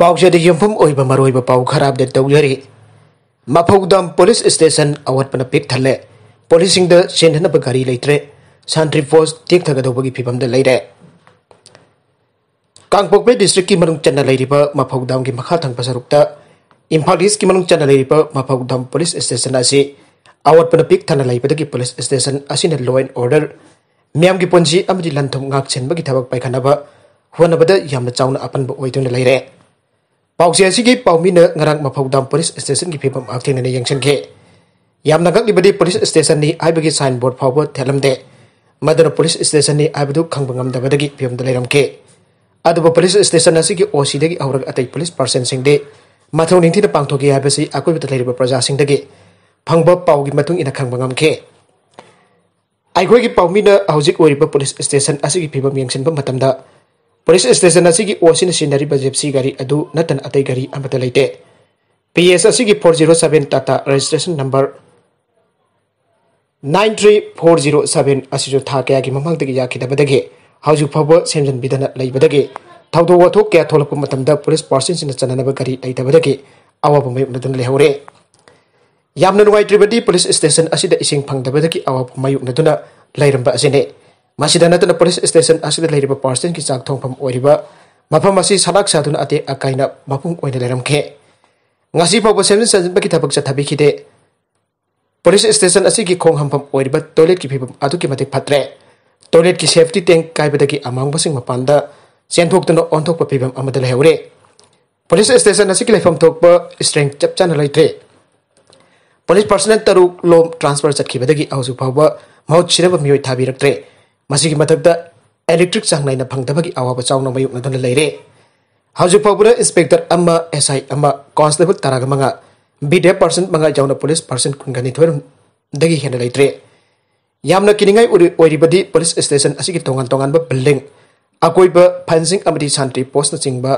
पाउसेद युमफम ओइबा मरोइबा पाउ खराब दे तौजरी मफौदम police station अवतपना pick थले पुलिसिंग द सेंधनब गारी लेत्रे सांत्रि पोस्ट तेक्थगदौबगी फिबम द लेरे कांगपोकबे डिस्ट्रिक्ट की मनुंग चन्ना लेरिबा मफौदम की मखा थंग पसरुक्ता इम्फाल ईस्ट की मनुंग चन्ना लेरिबा मफौदम पुलिस स्टेशन असी अवतपना पिक थना लेबदगी पुलिस स्टेशन असिना लॉ एंड ऑर्डर मियाम की पुंजी अमदि लंथुम ngak chenbagi thabak paikhanaba honabada yamna chauna apanba oiduna leire पाउसे असिगी पाउमीना ngarang मफौदम पुलिस स्टेशन की फिबम आखथेंगने यंगसनखे यामना गकलिबदि पुलिस स्टेशन नि आइबगी साइन बोर्ड फावबो थेलमदे मदर पुलिस स्टेशन नि आइबदु खंगबंगमदबदगी फिबम दलेरमखे अदुबो पुलिस स्टेशन असिगी ओसी दगी औरग अतै पुलिस पर्सन सिंगदे मथौ निंथिना पांगथोगे हाबसि आकोइबत लेरिबा प्रजा सिंगदगी फंगबो पाउगी मतुंग इना खंगबंगमखे आइखोगी पाउमीना हौजिक ओरिबा पुलिस स्टेशन असिगी फिबम यंगसनबा मतमदा पुलिस स्टेशन असिगी ओसिन सिनरीबा जेप्सी गाड़ी अदु नतन अतै गाड़ी अमता लेते पीएस असिगी 407 टाटा रजिस्ट्रेशन नंबर 93407 असिजो था कयागी ममंगदगी याखिदबदगे हौजिक फावबो सेमजन बिदना लेबदगे थौदो वथो क्या थोलकु मतमदा पुलिस पर्सन सिन चननबा गाड़ी लेतबदगे अवाब मयुनदन लेहौरे यामना नुवाइत्रिबदि पुलिस स्टेशन असिदा इसिंग फंगदबदगी अवाब मयुनदुना लेरंबा असिने मासिदा नतन पुलिस स्टेशन असिदा लेरिबा पर्सन की चाक थोंगफम ओरिबा मफम असी सनाक सादुना अते अकाइना मपुंग ओइना लेरमखे ngasi फावबो सेमजन सजनबगी थबक चथाबिखिदे पुलिस स्टेशन असिगी खोंग हमफम ओरिबा टॉयलेट की फिबम अदुकी मते फत्रे टॉयलेट की सेफ्टी टैंक काइबदगी अमांगबसिंग मपानदा सेंथोक्तनो ऑनथोकपा फिबम अमदा लेहौरे पुलिस स्टेशन असिगी लेफम थोकपा स्ट्रेंथ चपचाना लेत्रे पुलिस पर्सनल तरु लोम ट्रांसफर चटखिबदगी हौजु फावबा महौत सिरबा मियोय थाबिरक्त्रे मसिगी मथकदा इलेक्ट्रिक चांगनाइना फंगदबगी अवाबा चाउना मयुनदुना लेरे हौजु फावबा इंस्पेक्टर अम्मा एसआई अम्मा कांस्टेबल तरागा मंगा बीडे पर्सन मंगा जाउना पुलिस पर्सन कुंगनी थोरम दगी हेना लेत्रे यामना किनिंगाई ओरिबदी पुलिस स्टेशन असिगी तोंगान तोंगानबा बिल्डिंग अकोइबा फेंसिंग अमदी सांत्रि पोस्ट चिंगबा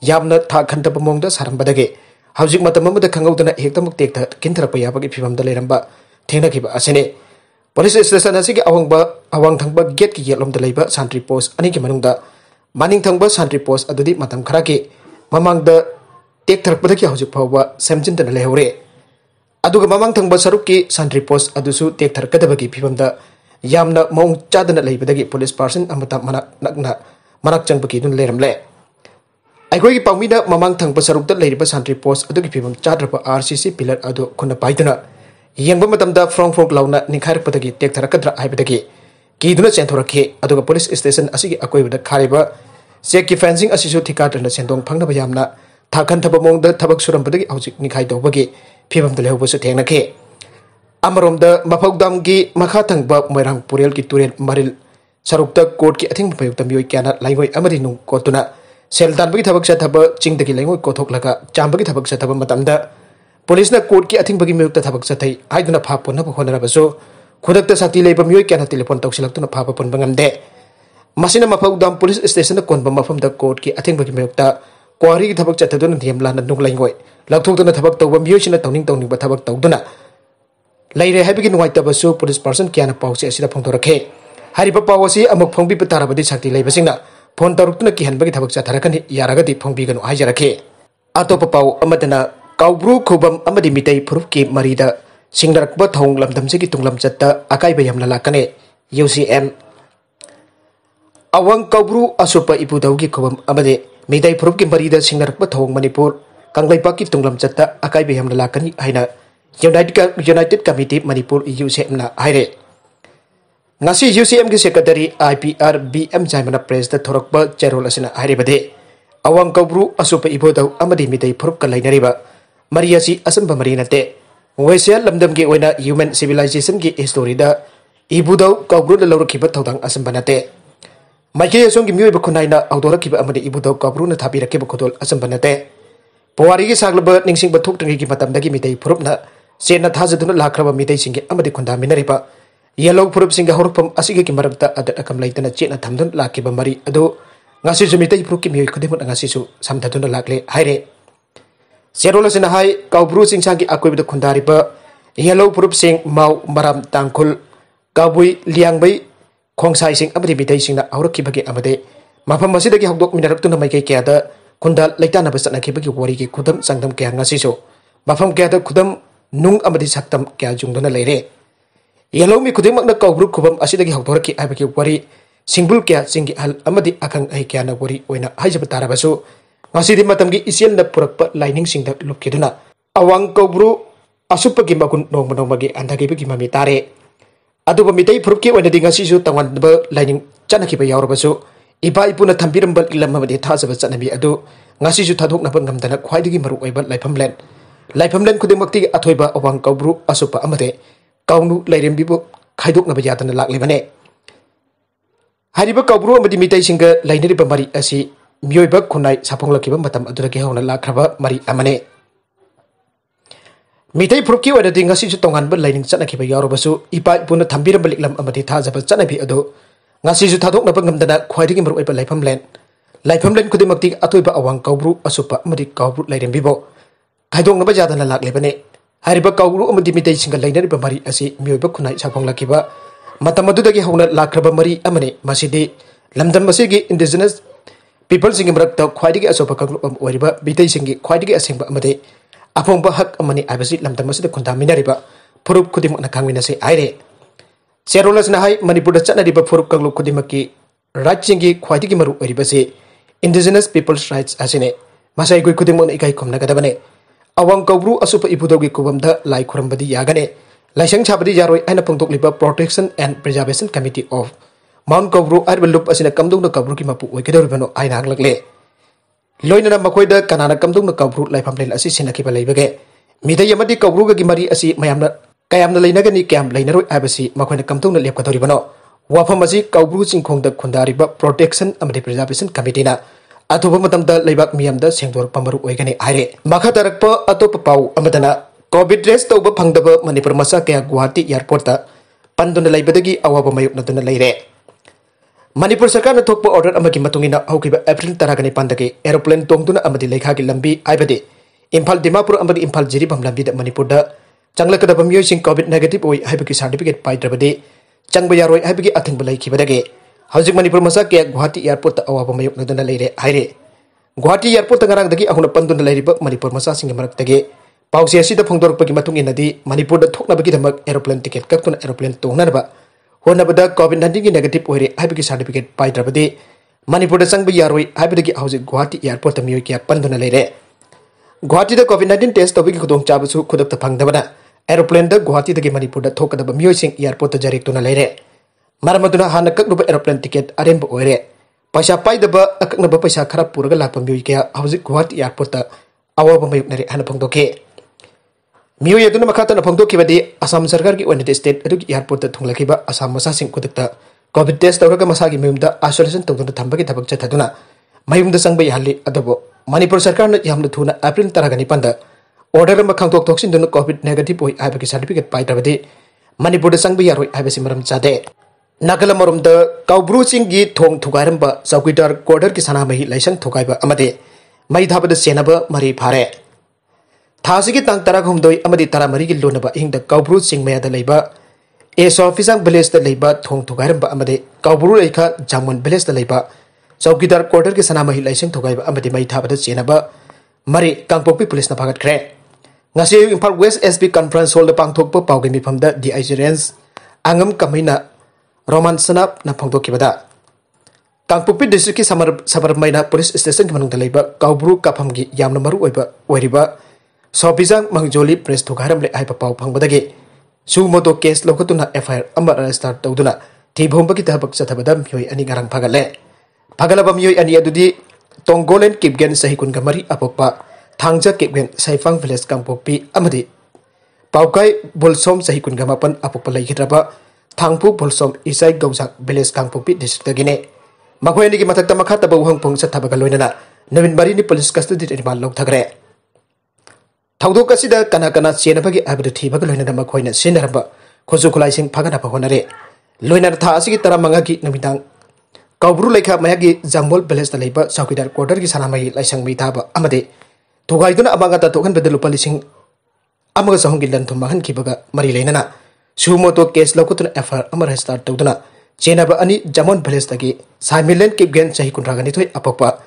यामना था खंतबा मोंगदा सारंबदगे हौजिक मतम अमदा खंगौदना हेक्तमुक तेक्ता किंथरपा याबगी फिबमदा लेरंबा थेंगनाखिबा असेने पुलिस स्टेशन असिगी अवांग थंगबा गेट की येलमदा लेबा सांत्रि पोस्ट अनि की मनुंगदा मानिंग थंगबा सांत्रि पोस्ट अदुदी मतम खराके ममांगदा तेक्थरपदगी हौजिक फावबा सेमजिनदना लेहौरे अदुगा ममांग थंगबा सरुकी सांत्रि पोस्ट अदुसु तेक्थरकदबगी फिबमदा यामना मौंग चादना लेबदगी पुलिस पर्सन अमता मनाक चंगबगी दुन लेरमले अखोई पाउमीना ममांग थंगबा सरुकदा लेरिबा सांत्रि पोस्ट अदुगी फिबम चाद्रबा आरसीसी पिलर अदु खुना पाइदना यंगबा मतमदा फ्रोंग लाउना निखारपदगी तेक्थरकद्रा हाइबदगी कीदुना चेंथोरखे अदुगा पुलिस स्टेशन असिगी अकोइबदा खारिबा चेक की फेंसिंग असिसु थिकाटना सेंदोंग फंगनबा यामना थाखनथबा मोंगदा थबक सुरंबदगी हौजिक निखाइ तौबगी फिबमदा लेहौबसु थेंगनखे अमरोमदा मफौदामगी मखा थंगबा मोइरांग पुरेल की तुरेल मरिल सरुकदा कोर्ट की अथिंग मपयुक्ता मियोय क्याना लाइवोय अमरि नु कोतुना सेल तानबगी थबक चथबा चिंगदगी लाइवोय कोथोकलगा चांबगी थबक चथबा मतमदा पुलिसना कोर्ट की अथिंग बगी मियोक्ता थबक चथै हाइदुना फापोनबा होनरबसु खुदक्ता शक्ति लेबा मियोय क्याना टेलीफोन तौसिलक्तुना फापा पुनबा ngamde मसिना मफौदाम पुलिस स्टेशन कोनबा मफमदा कोर्ट की अथिंग बगी मियोक्ता क्वारी की थबक चथदुना नियमलाना नुगलाइंगोय लक्थोक्तुना थबक तौबा मियोयसिना तौनिंग थबक तौदुना लेरे हाइबगी नुवाइतबसु पुलिस पर्सन क्याना पाउसे असिदा फोंदोरखे हारिबा पावसी अमुक फोंबिबा ताराबदी शक्ति लेबसिंगना फोन तरुक्तुना किहनबगी थबक चथरकनि यारगदी फोंबिगनु हाइजरखे अतोपा पाउ अमदना काउब्रू खुबम अमदी मितै फुरुप की मरीदा सिंगरकबा थौंग लमदमसिगी तुंगलम चत्ता अकाइबा यमना लाकने यूसीएम अवंग काउब्रू असुपा इपुदौगी खुबम अमदे मितै फुरुप की मरीदा सिंगरकबा थौंग मणिपुर कांगलैपाक की तुंगलम चत्ता अकाइबा यमना लाकनी हाइना यूनाइटेड कमिटी मणिपुर यूसीएम ना हाइरे ngasi UCM की सेक्रेटरी IPR BM जायमना प्रेस द थोरकबा चेरोल असिना हाइरेबदे अवंग काउब्रू असुपा इपुदौ अमदी मितै फुरुप का लाइनरिबा मरियासी असंबा मरी नते वेसिया लमदम की ओइना ह्यूमन सिविलाइजेशन की हिस्टोरी दा इबुदौ काउब्रू द लौरखिबा थौदांग असंबा नते माइके असोंग की मियोइबा खुनाइना औदोरखिबा अमदी इबुदौ काउब्रू न थाबिरखिबा खोदोल असंबा नते पुवारी की सागलबा निंगसिंगबा थोक्तंगी की मतमदगी मितै फुरुपना सेना थाजदुना लाखरबा मितै सिंगे अमदी खुंदा मिनरिबा येलो फुरुप सिंगे हौरपम असिगे की मरकता अदत अकम लैतना चेना थमदुन लाखिबा मरी अदो ngasi su mitai फुरुप की मियोइ खुदेमत ngasi su samthaduna lakle haire Serola sinahai kaubru sing sangi akui bedo kundari ba yellow purup sing mau maram tangkul kabui liang bai khong sai sing abdi bidai sing na auraki bagi amade mafam masida ki hokdok minarap tu namai kai kya da खुंदा लेतानब चटनाखिबगी वरीगी खुदम चांगदम क्या ngasisu mafam kya da khudam nung amadi saktam kya jungdona leire yalomi khudimakna Koubru khubam asidagi hawdoraki aibagi wari singbul kya singi hal amadi akhang ai kya na wari oina haijaba tarabasu ngasidi matamgi isiel na purakpa lining singda lupkiduna awang Koubru asupagi makun nongmagi andagibagi mami tare aduba mitai phurupki oina dingasisu tangwanba lining chanakiba yawrabasu iba ipuna thambirambal ilamamadi thajaba chanabi adu ngasisu thadoknaba ngamdana khwaidagi maru oiba laifamlen khudimakti athoiba awang Koubru asupa amade kaunu lairembibu khaidoknaba yadana laklibane hariba Koubru amadi mitai singa lainariba mari asi mioiba khunai saponglakiba matam aduragi hawna lakraba mari amane mitai phurupki oinadi ngasisu tonganba laining chanakiba yawrabasu ipa ipuna thambirambal iklam amadi thajaba chanabi adu ngasisu thadoknaba ngamdana khwaidagi maru oiba laifamlen khudimakti athoiba awang Koubru asupa amadi Koubru lairembibu khaidoknaba yadana laklibane hariba Koubru amadi mitai singa lainariba mari asi mioiba khunai saponglakiba matam adudagi hawna lakraba mari amane masidi lamdam masigi indigenous people singi marakta khwaidagi asopa kanglupam oiriba mitai singi khwaidagi asengba amade apongba hak amani abasi lamdam masida khundaminariba phurup khudimakna khangminase aire Serolasna hai Manipur da channariba phurup kanglup khudimaki right singi khwaidagi maru oiribase indigenous people's rights asine masai goi khudimakna ikai khomnagadabane awang Koubru asupa ipudogi kubamda lai khurambadi yagane laisang chabadi yaroi aina pangtokliba Protection and Preservation Committee of Mount Koubru arba lup asina kamdungna Koubru ki mapu oikadoribano aina hanglagle loinana makoida kanana kamdungna Koubru laifamlen asi sinakiba leibage midai amadi Koubru gi mari asi mayamna kayamna leinagani kyam leinaroi abasi makoina kamdungna lepkadoribano wafam asi Koubru chingkhongda khundariba Protection and Preservation Committee na athoba matamda leibak miyamda sengdor pamaru oigani aire makha tarakpa atopa pau amadana covid test tauba phangdaba Manipur masa kaya Guwahati airport ta panduna leibadagi awaba mayuknaduna leire Manipur sarkar na thokpa order amagi matungina haukiba April 12 pandagi aeroplane tongduna amadi lekhagi lambi aibade Imphal Dimapur amadi Imphal Jiribam lambi da Manipur da changlakadaba miyoi sing covid negative oi haibagi certificate paidrabade changba yaroi haibagi athingba lekhibadage Hajik Manipur masa kaya Guwahati airport ta awaba mayuknaduna leire aire Guwahati airport ta ngarangdagi ahuna panduna leiriba Manipur masa singa maraktage pausi asida phongdorpagi matung inadi Manipur da thoknabagi damak aeroplane ticket kaptuna aeroplane tongnarba honabada covid-19 gi negative oire haibagi certificate paidrabadi Manipur da changba yaroi haibagi hajik Guwahati airport ta miyoi kya panduna leire Guwahati da covid-19 test tobigi khudong chabasu khudakta phangdabana aeroplane da Guwahati dagi Manipur da thokadaba miyoi sing airport ta jarektuna leire maramaduna hana kaknuba aeroplane ticket aremba oire paisa paidaba akaknaba paisa khara puraga lakpa miyoi kya hajik Guwahati airport ta awaba mayuknari hana phangdoke miyoi aduna makhatana phangdokibadi Assam sarkar gi oinadi state adugi airport ta thunglakhiba Assam masa sing kudakta covid test tawraga masagi mayumda isolation tawduna thambagi thabak chathaduna mayumda sangba yahali adobo Manipur sarkar na yamna thuna April 12 panda order ma khangtok toksin duna covid negative oi aibagi certificate paidrabadi Manipur da sangba yaroi aibasi maram chade Nagala marumda Koubru Chinggi Thong thugairmba Choukidar Quarter ki Sanamahi Laisang thugaiba amade mai thabada Chennaba mari phare thasigi tang tarak humdoi amadi taramari gi lonaba hingda Koubru Chingmaya da leiba Eso Fisang village da leiba Thong thugairmba amade Koubru Leikha Jamon village da leiba Choukidar Quarter ki Sanamahi Laisang thugaiba amade mai thabada Chennaba mari Kangpokpi police na phagatkhre ngasi Imphal West SB conference hall da pangthokpa pawgi mifamda DIG range angam kamaina Roman Sanap na phangdokibada Kangpokpi district ki Sabarmaina police station ki manungda leiba Koubru kaphamgi yamna maru oiriba Sopizang Mangjoli press thugairamle aipa pau phangbadagi sumoto case lokatuna FIR amar start tawduna thibhombagi thabak chathabada miyoi ani garang phagalaba miyoi ani adudi Tonggolen Kipgen sahikun gamari apokpa Thangja Kipgen Saifang village Kangpokpi amadi Paukai Bolsom sahikun gamapan apokpa laikhidraba Thangpu Bolsom Isai Gaujak village Kangpokpi district dagine makhoi ani gi mathakta makhata ba uhang pung chathabaga loinana Navin Bari ni police custody rimal lokthagre Thawdok asida kana Chennabagi abdu thibaga loinana makhoina sinarba khoju khulaising phagana phonare loinana tha asigi taramanga gi namidang Koubru Leikha mayagi Jambol village da leiba Choukidar Quarter ki Sanamahi Laisang mithaba amade thugaiduna amanga ta tokan bedelu palising amaga sahongi lan thumahan kibaga mari leinana sumoto case lokutuna FIR amar start tawduna Chennaba ani Jamon village dagi Samilen Kipgen sahi kunragani thoi apokpa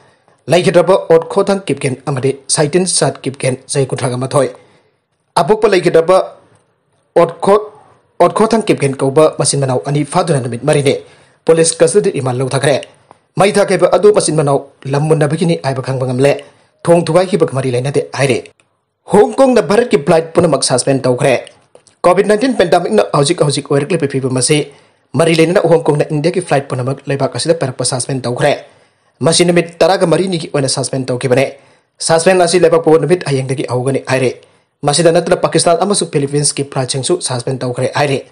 Laikidaba Ot Khotang Kipken Amade Saitin Sat Kipken Zai Kutragamathoi Abupa Laikidaba Ot Khotang Kipken Koba Masin Manau Ani Fadunamit Marine Police Custody Iman Toukhre Mai Thakeba Adu Masin Manau Lamunda Bikini Ibakang Bangamle Thong Thugai Hibak Mari Lainate Aire Hong Kong the Varat ki flight Pumnmk suspend Toukhre COVID-19 pandemic na Hojik Oire Clip People Masi Mari Laina Hong Kong na India ki flight Pumnmk Lebaksida Khwaidagi suspend Toukhre Masinamit Taraga Marini ki oina suspend Toukhibane suspend asi Leibakpo namit ayangdagi ahugani aire Masida natra Pakistan amasu Philippines ki flight chengsu suspend Toukhre aire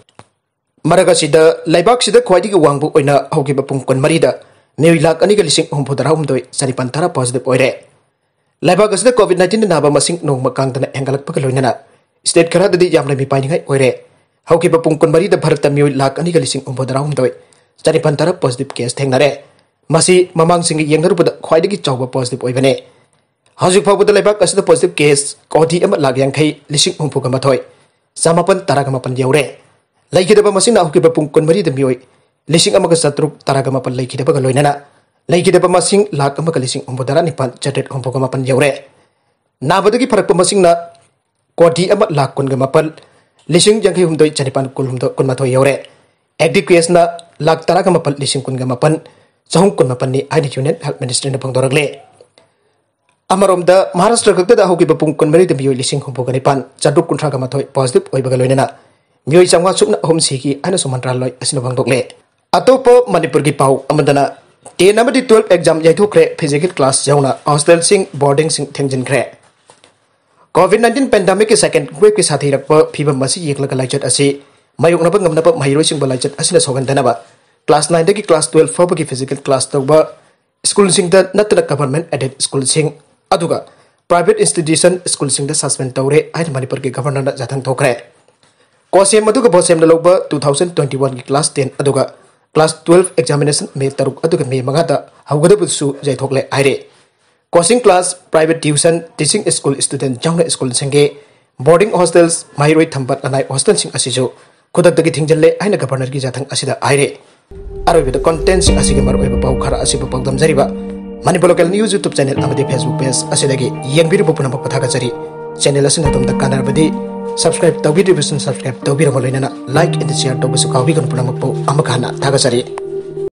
Maragasida Leibaksida Khwaidagi wangbu oina hogiba Pung marida Mioi Lakh ani galising humpudaraumdoi sanipantara Positive Oire Leibaksida COVID-19 naba masing nong makangtana engalak pagaloinana state karadadi yamna mi painingai oire hogiba Pung marida Bharata Mioi Lakh ani galising humpudaraumdoi sanipantara positive case thengnare Masi mamang singi yang narupada Khwaidagi chawba positive oibane Hajik phawbada Leibak asida positive case kodi ama lag yangkhai lising humpuga mathoi samapan taragamapan yaure laikidaba masina hogiba Pung marida Mioi lising amaga satruk taragamapan laikidaba galoinana laikidaba masing lag amaga lising humpudara nipan chatet humpuga mapan yaure nabadagi pharakpa masing na kodi ama lag kunga mapan lising yangkhai humdoi chanipan kunmathoi yaure active case na lag taragamapan lising kunga mapan Sahung kun mapani aini Union Health Ministry na pangdoragle. Amaromda Maharashtra kakta da hoki Pung marida Mioi lising humpuganipan chaduk kuntraga mathoi positive oibagaloinana Mioi changwa sukna hom siki ana sumantraloi asina pangdokle. Atopo Manipur ki pau amadana 10 amadi 12 exam yeithokkhre Physical Class Yaona Hostel sing boarding sing Thingjinkhre. COVID-19 pandemic ki second wave ki sathi rakpa phibam masi yeklaga laichat asi mayoknaba ngamnaba mairoi sing balaicat asina sogandanaba Class 9 dagi Class 12 fawbagi physical class tawba school sing da natna government aided school sing aduga private institution school sing da suspend tawre ai Manipur ki governor da jathang Toukhre Kosem aduga bosem da lawba 2021 ki class 10 aduga class 12 examination me taruk aduga me manga da hawgada busu jaithokle aire coaching class private tuition teaching school student jangna school singe boarding hostels mairoi thambat anai hostel sing asijo khudakdagi thingjalle aina governor ki jathang asida aire Aroibida contents asige maroiba pau khara asiba pagdam jariba Manipur local news YouTube channel amadi Facebook page asidagi yengbiri bopuna pathaga jari channel asina tumda kanarbadi subscribe tawbidi bisun subscribe tawbira moloinana like and share tawbisu kawbi gon puna makpo amakana thaga jari